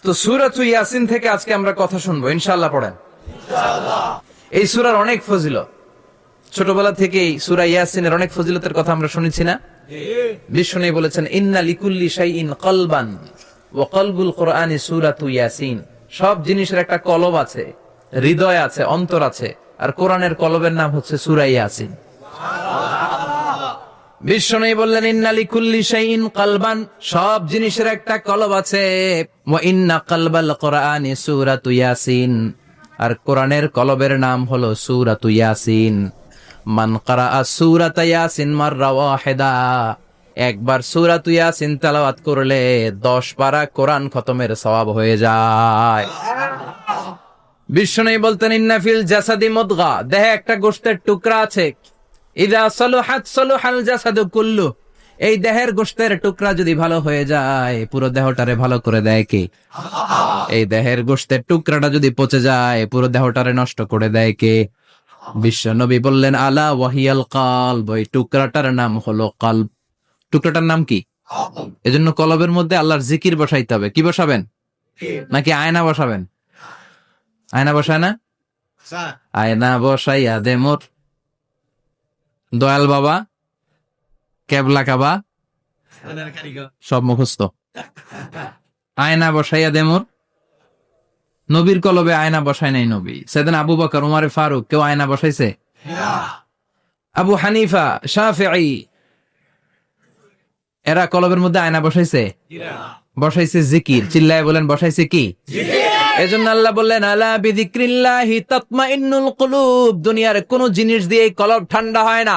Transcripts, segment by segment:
তো সূরাতু ইয়াসিন থেকে আজকে আমরা কথা শুনবো, ইনশাআল্লাহ। পড়েন। এই সূরার অনেক ফজিলত, ছোটবেলা থেকেই সূরা ইয়াসিনের অনেক ফজিলতের কথা আমরা শুনেছি না? বিষ্ণু বলেছেন, ইন্না লিকুল্লি শাইইন কলবান ওয়া কলবুল কুরআনি সূরাতু ইয়াসিন। সব জিনিসের একটা কলব আছে, হৃদয় আছে, অন্তর আছে, আর কোরআনের কলবের নাম হচ্ছে সূরা ইয়াসিন। বিষ্ণু বললেন, ইন্না লিকুল্লি শাইইন কলবান, সব জিনিসের একটা কলব আছে। ওয়া ইন্না কলবাল কুরআনি সূরাতু ইয়াসিন, আর কোরআনের কলবের নাম হলো সূরাতু ইয়াসিন। মান ক্বারাআ সূরাতা ইয়াসিন মাররা ওয়াহিদা, একবার সূরাতু ইয়াসিন তেলাওয়াত করলে 10 পারা কোরআন খতমের সওয়াব হয়ে যায়। বিষ্ণু বলতেন, ইন্না ফিল জাসাদি মুদগা, দেহে একটা গোশতের টুকরা আছে। ইযা সালুহাত সালুহাল জাসাদু কুল্লু, এই দেহের গোশতের টুকরা যদি ভালো হয়ে যায়, পুরো দেহটারে ভালো করে দেয় কে? এই দেহের গোশতের টুকরাটা যদি পচে যায়, পুরো দেহটারে নষ্ট করে দেয় কে? বিশ্ব নবী বললেন, আলা ওয়াহিয়াল কলব, ওই টুকরাটার নাম হলো কলব। টুকরাটার নাম কি? এজন্য কলবের মধ্যে আল্লাহর জিকির বসাইতে হবে। কি বসাবেন? নাকি আয়না বসাবেন? আয়না বসায় না? আয়না বসাইয়া দে মোর দয়াল বাবা, কেবলা কাবা, সব মুখস্থ। আয়না বসাইয়া দে মোর। নবীর কলবে আয়না বসায় নাই নবী। সেদিন আবু বকর, উমারে ফারুক, কেউ আয়না বসাইছে? আবু হানিফা, শাফিঈ, এরা কলবের মধ্যে আয়না বসাইছে? বসাইছে জিকির। চিল্লায় বলেন, বসাইছে কি? এজন্য আল্লাহ বললেন, আলা বিযিক্রিল্লাহি তাতমাইন্নুল কুলুব। দুনিয়ার কোন জিনিস দিয়ে কলব ঠান্ডা হয় না,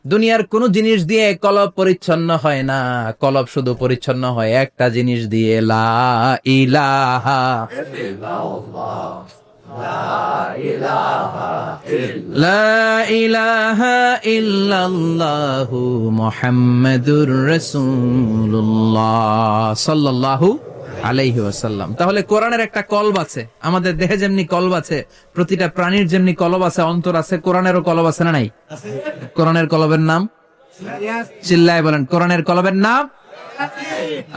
দুনিয়ার কোন জিনিস দিয়ে কলব পরিচ্ছন্ন হয় না। কলব শুধু পরিচ্ছন্ন হয় একটা জিনিস দিয়ে, লা ইলাহা ইল্লাল্লাহু মুহাম্মাদুর রাসূলুল্লাহ সাল্লাল্লাহু আলাইহি ওয়াসাল্লাম। তাহলে কোরআনের একটা কলব আছে। আমাদের দেহে যেমনি কলব আছে, প্রতিটা প্রাণীর যেমনি কলব আছে, অন্তর আছে, কোরআনেরও কলব আছে না নাই? কোরআনের কলবের নাম? চিল্লায় বলেন, কোরআনের কলবের নাম।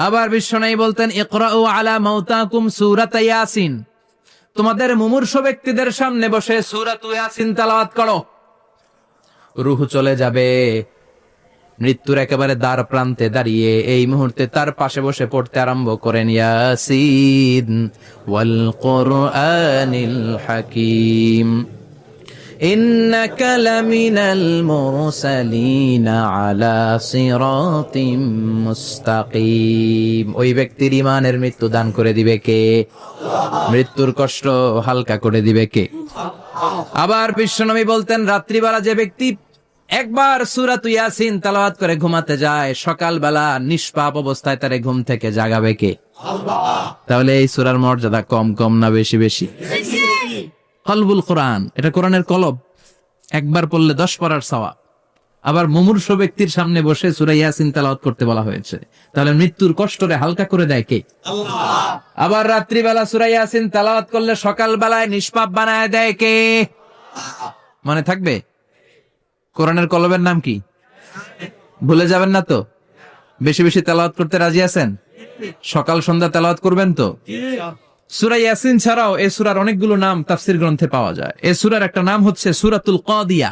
আবার বিশ্বনবী বলতেন, ইকরাউ আলা মাউতাকুম সূরাতা ইয়াসিন, তোমাদের মুমূর্ষু ব্যক্তিদের সামনে বসে সূরাতু ইয়াসিন তেলাওয়াত করো। রূহ চলে যাবে, মৃত্যুর একেবারে দ্বার প্রান্তে দাঁড়িয়ে এই মুহূর্তে তার পাশে বসে পড়তে আরম্ভ করেন, ইয়াসিন ওয়াল কুরআনিল হাকীম ইন্নাকা লামিনাল মুরসালিনা আলা সিরাতিম মুস্তাকিম। ওই ব্যক্তির ঈমানের মৃত্যু দান করে দিবে কে? মৃত্যুর কষ্ট হালকা করে দিবে কে? আবার বিশ্বনবী বলতেন, রাত্রিবেলা যে ব্যক্তি একবার সূরাতু ইয়াসিন তেলাওয়াত করে ঘুমাতে যায়, সকালবেলা নিষ্পাপ অবস্থায় তারে ঘুম থেকে জাগাবে কে? তাহলে এই সূরার মর্যাদা কম কম না বেশি বেশি? কলবুল কোরআন, এটা কোরআনের কলব। একবার পড়লে 10 পারার সওয়াব। আবার মুমূর্ষু ব্যক্তির সামনে বসে সূরা ইয়াসিন তেলাওয়াত করতে বলা হয়েছে। তাহলে মৃত্যুর কষ্টরে হালকা করে দেয় কে? আল্লাহ। আবার রাত্রিবেলা সূরা ইয়াসিন তেলাওয়াত করলে সকালবেলায় নিষ্পাপ বানায় দেয় কে? মনে থাকবে? কোরআনের কলবের নাম কি? ভুলে যাবেন না তো? বেশি বেশি তেলাওয়াত করতে রাজি আছেন? সকাল সন্ধ্যা তেলাওয়াত করবেন তো? সূরা ইয়াসিন ছাড়াও এই সূরার অনেকগুলো নাম তাফসীর গ্রন্থে পাওয়া যায়। এই সূরার একটা নাম হচ্ছে সূরাতুল কাদিয়া।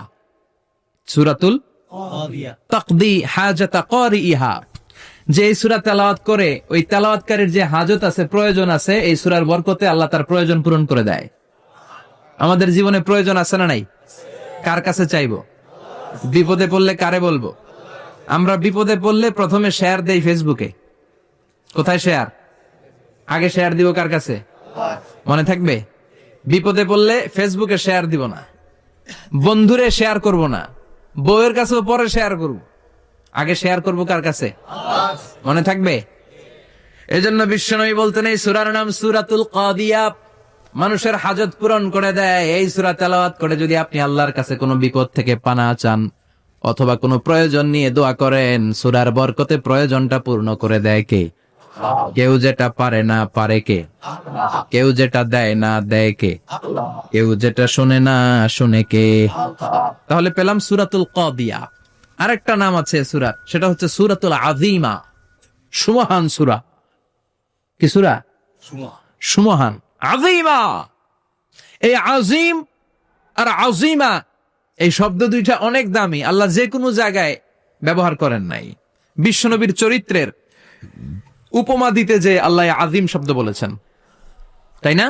সূরাতুল কাদিয়া, তাকদি হাজাতা কারিইহা। যে এই সূরা তেলাওয়াত করে ওই তেলাওয়াতকারীর যে হাজত আছে, প্রয়োজন আছে, এই সূরার বরকতে আল্লাহ তার প্রয়োজন পূরণ করে দেয়। আমাদের জীবনে প্রয়োজন আছে না নাই? কার কাছে চাইবো? বিপদে পড়লে কারে বলবো? আমরা বিপদে পড়লে প্রথমে শেয়ার দেই ফেসবুকে। কোথায় শেয়ার? আগে শেয়ার দিব কার কাছে? মনে থাকবে? বিপদে পড়লে ফেসবুকে শেয়ার দিব না, বন্ধুরে শেয়ার করব না, বউয়ের কাছেও পরে শেয়ার করব, আগে শেয়ার করব কার কাছে? মনে থাকবে? এজন্য বিশ্বনবী বলতেন, এই সূরার নাম সূরাতুল কাদিয়া। মানুষের হাজত পূরণ করে দেয়। এই সূরা তেলাওয়াত করে যদি আপনি আল্লাহর কাছে কোনো বিপদ থেকে পানা চান অথবা কোনো প্রয়োজন নিয়ে দোয়া করেন, সূরার বরকতে প্রয়োজনটা পূর্ণ করে দেয় কে? কেউ যেটা পারে না পারে কে? কেউ যেটা দেয় না দেয় কে? কেউ যেটা শুনে না শুনে কে? তাহলে পেলাম সূরাতুল কাদিয়া। আরেকটা নাম আছে সূরার, সেটা হচ্ছে সূরাতুল আযীমা, সুমহান সূরা। কি সূরা? সুমহান, আযীমা। এই আজিম আর আজিমা এই শব্দ দুইটা অনেক দামি, আল্লাহ যে কোনো জায়গায় ব্যবহার করেন নাই। বিশ্বনবীর চরিত্রের উপমা দিতে যে আল্লাহ আজিম শব্দ বলেছেন, তাই না?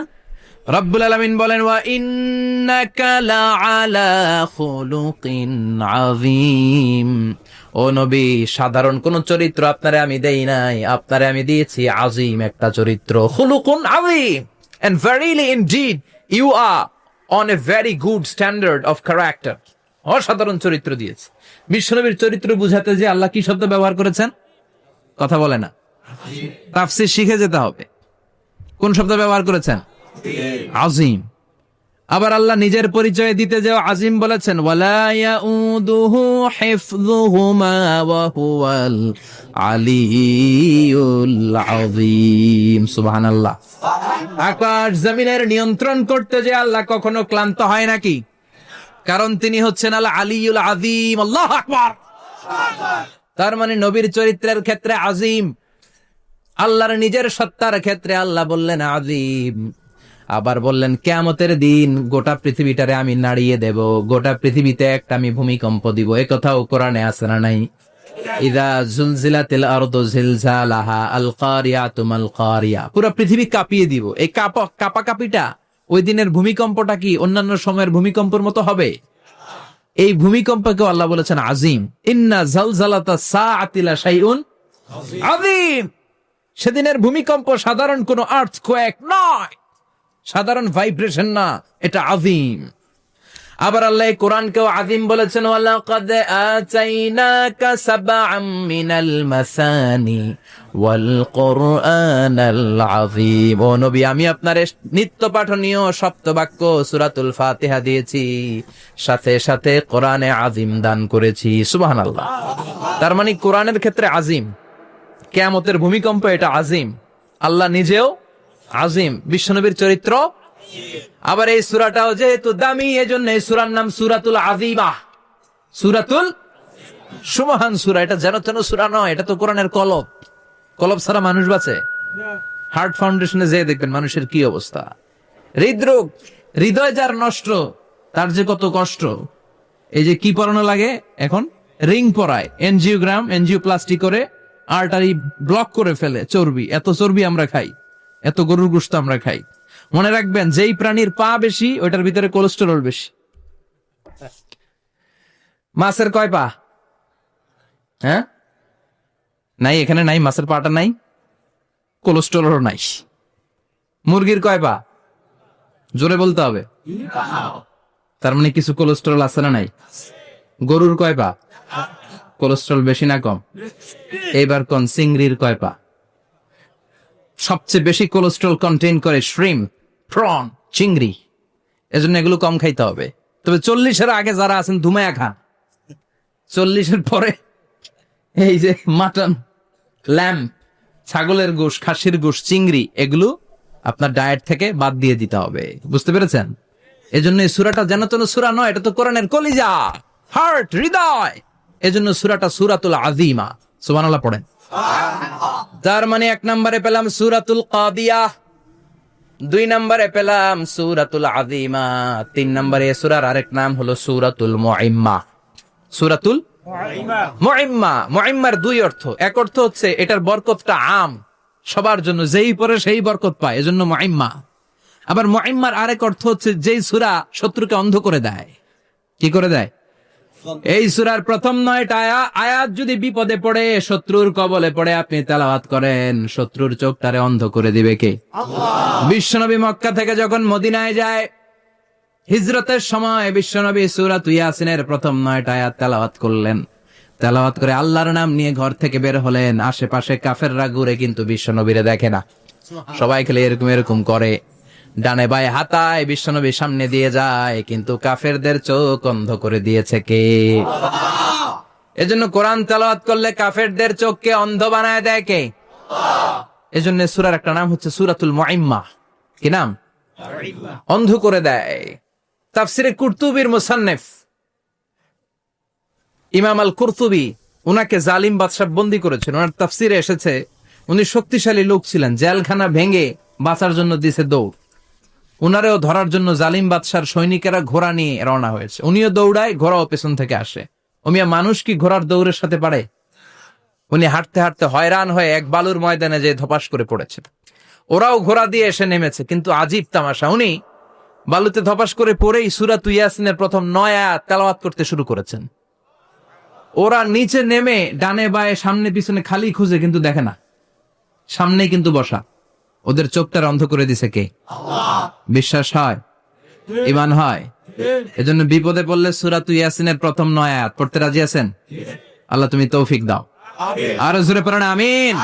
রব্বুল আলামিন বলেন, ওয়া ইন্নাকা লাআলা খুলুকিন আযীম। ও নবী, সাধারণ কোন চরিত্র আপনারে আমি দেই নাই, আপনারে আমি দিয়েছি আজিম একটা চরিত্র। খুলুকুন আযীম, and verily indeed you are on a very good standard of character. অসাধারণ চরিত্র দিয়েছে। বিশ্বনবীর চরিত্র বুঝাতে যে আল্লাহ কি শব্দ ব্যবহার করেছেন? কথা বলে না, তাফসীর শিখে যেতে হবে। কোন শব্দ ব্যবহার করেছেন? আজিম। আবার আল্লাহ নিজের পরিচয় দিতে যে আজিম বলেছেন, ওয়ালা ইয়াউদুহু হিফযুহুমা ওয়া হুয়াল আলিয়্যুল আযীম। সুবহানাল্লাহ। আকাশ জমিনের নিয়ন্ত্রণ করতে যে আল্লাহ কখনো ক্লান্ত হয় নাকি? কারণ তিনি হচ্ছেন আল আলিয়্যুল আযীম। আল্লাহু আকবার। তার মানে নবীর চরিত্রের ক্ষেত্রে আজিম, আল্লাহর নিজের সত্তার ক্ষেত্রে আল্লাহ বললেন আযীম। আবার বললেন কিয়ামতের দিন গোটা পৃথিবীটারে আমি নাড়িয়ে দেব, গোটা পৃথিবীতে একটা আমি ভূমিকম্প দিব। এই কথাও কোরআনে আছে না নাই? ইযা জুলজিলাতিল আরদু জিলজালাহা আল কারিয়াতু মাল কারিয়া। পুরো পৃথিবী কাঁপিয়ে দিব। এই কাঁপাকাঁপিটা ওই দিনের ভূমিকম্পটা কি অন্যান্য সময়ের ভূমিকম্পের মতো হবে? এই ভূমিকম্পকে আল্লাহ বলেছেন আজিম। ইন্না জালজালাতাস সাআতি লা শাইউন আযীম। সেদিনের ভূমিকম্প সাধারণ কোন আর্থকোয়েক নয়, সাধারণ ভাইব্রেশন না, এটা আযীম। আবার আল্লাহ কোরআনকেও আযীম বলেছেন, ওয়ালাকাদ আতাইনাকা সাবআম মিনাল মাসানি ওয়াল কুরআনাল আযীম। ও নবী, আমি আপনারে নিত্য পাঠনীয় সপ্তবাক্য সূরাতুল ফাতিহা দিয়েছি, সাথে সাথে কোরআনে আযীম দান করেছি। সুবহানাল্লাহ। তার মানে কোরআনের ক্ষেত্রে আযীম, কিয়ামতের ভূমিকম্প এটা আযীম, আল্লাহ নিজেও আযীম, বিশ্বনবীর চরিত্র। আবার এই সূরাটাও যেহেতু দামি, এজন্য এই সূরার নাম সূরাতুল আযীমা, সূরাতুল সুমহান সূরা। এটা যেন তেন সূরা নয়, এটা তো কোরআনের কলব। কলব ছাড়া মানুষ বাঁচে? হার্ট ফাউন্ডেশনে যেয়ে দেখবেন মানুষের কি অবস্থা। হৃদরোগ, হৃদয় যার নষ্ট, তার যে কত কষ্ট। এই যে কি পরানো লাগে এখন, রিং পরায়, এনজিওগ্রাম, এনজিওপ্লাস্টি করে আর্টারি ব্লক করে ফেলে। চর্বি, এত চর্বি আমরা খাই, এত গরুর গোশত আমরা খাই। মনে রাখবেন, যেই প্রাণীর পা বেশি ওইটার ভিতরে কোলেস্টেরল বেশি। মাছের কয় পা? হ্যাঁ, নাই, এখানে নাই, মাছের পাটা নাই, কোলেস্টেরল নাই। মুরগির কয় পা? জোরে বলতে হবে। তার মানে কিছু কোলেস্টেরল আছে না নাই? গরুর কয় পা? কোলেস্টেরল বেশি না কম? এইবার কোন চিংড়ির কয় পা? সবচেয়ে বেশি কোলেস্টেরল কন্টেইন করে শ্রিম্প, প্রন, চিংড়ি। এজন্য এগুলো কম খাইতে হবে। তবে 40-এর আগে যারা আছেন ধুমায়া খান, 40-এর পরে এই যে মাটন, ল্যাম্প, ছাগলের গোশ, খাসির গোশ, চিংড়ি, এগুলো আপনার ডায়েট থেকে বাদ দিয়ে দিতে হবে। বুঝতে পেরেছেন? এজন্য এই সূরাটা যেন তেন সূরা নয়, এটা তো কোরআনের কলিজা, হার্ট, হৃদয়। এজন্য সূরাটা সূরাতুল আযীমা। সুবহানাল্লাহ পড়েন। তার মানে 1 নম্বরে পেলাম সূরাতুল কাদিয়াহ, 2 নম্বরে পেলাম সূরাতুল আযীমা, 3 নম্বরে সূরার আরেক নাম হলো সূরাতুল মুইম্মা। সূরাতুল মুইম্মা। মুইম্মার 2 অর্থ। এক অর্থ হচ্ছে এটার বরকতটা আম, সবার জন্য, যেই পড়ে সেই বরকত পায়, এজন্য মুইম্মা। আবার মুইম্মার আরেক অর্থ হচ্ছে যেই সূরা শত্রুকে অন্ধ করে দেয়। কি করে দেয়? এই সূরার প্রথম 9টা আয়াত যদি বিপদে পড়ে, শত্রুর কবলে পড়ে আপনি তেলাওয়াত করেন, শত্রুর চোখটারে অন্ধ করে দিবে কে? আল্লাহ। বিশ্বনবী মক্কা থেকে যখন মদিনায় যায়, হিজরতের সময় বিশ্বনবী সূরাতুল ইয়াসিনের প্রথম 9টা আয়াত তেলাওয়াত করলেন। তেলাওয়াত করে আল্লাহর নাম নিয়ে ঘর থেকে বের হলেন। আশেপাশে কাফেররা ঘুরে কিন্তু বিশ্বনবীরে দেখে না। সবাই খেলে এরকম এরকম করে, ডানে বায়ে হাতায়, বিশ্বনবী সামনে দিয়ে যায়, কিন্তু কাফেরদের চোখ অন্ধ করে দিয়েছে কে? এজন্য কোরআন তেলাওয়াত করলে কাফেরদের চোখকে অন্ধ বানায় দেয় কে? এজন্য সূরার একটা নাম হচ্ছে সূরাতুল মুইম্মা। কি নাম? অন্ধ করে দেয়। তাফসিরে কুরতুবির মুসান্নিফ ইমাম আল কুরতুবি, উনাকে জালিম বাদশা বন্দী করেছেন। ওনার তাফসিরে এসেছে উনি শক্তিশালী লোক ছিলেন, জেলখানা ভেঙে বাঁচার জন্য দিছে দৌড়। উনারেও ধরার জন্য জালিম বাদশার সৈনিকেরা ঘোড়া নিয়ে রওনা হয়েছে, উনিও দৌড়ায়, ঘোড়াও পেছন থেকে আসে। ওমিয়া মানুষ কি ঘোড়ার দৌড়ের সাথে পারে? উনি হাঁটতে হাঁটতে হয়রান হয়ে এক বালুর ময়দানে যে ধপাস করে পড়েছে। ওরাও ঘোড়া দিয়ে এসে নেমেছে, কিন্তু আজীব তামাশা, উনি বালুতে ধপাস করে পড়েই সূরা ইয়াসিনের প্রথম 9 আয়াত তেলাওয়াত করতে শুরু করেছেন। ওরা নিচে নেমে ডানে বায়ে সামনে পিছনে খালি খুঁজে, কিন্তু দেখে না, সামনে কিন্তু বসা। ওদের চোখটা অন্ধ করে দিছে কে? বিশ্বাস হয়? ঈমান হয়? এজন্য বিপদে পড়লে সূরা ইয়াসিনের প্রথম 9 আয়াত পড়তে রাজি আছেন? আল্লাহ তুমি তৌফিক দাও। আরো জোরে পড়েন আমিন।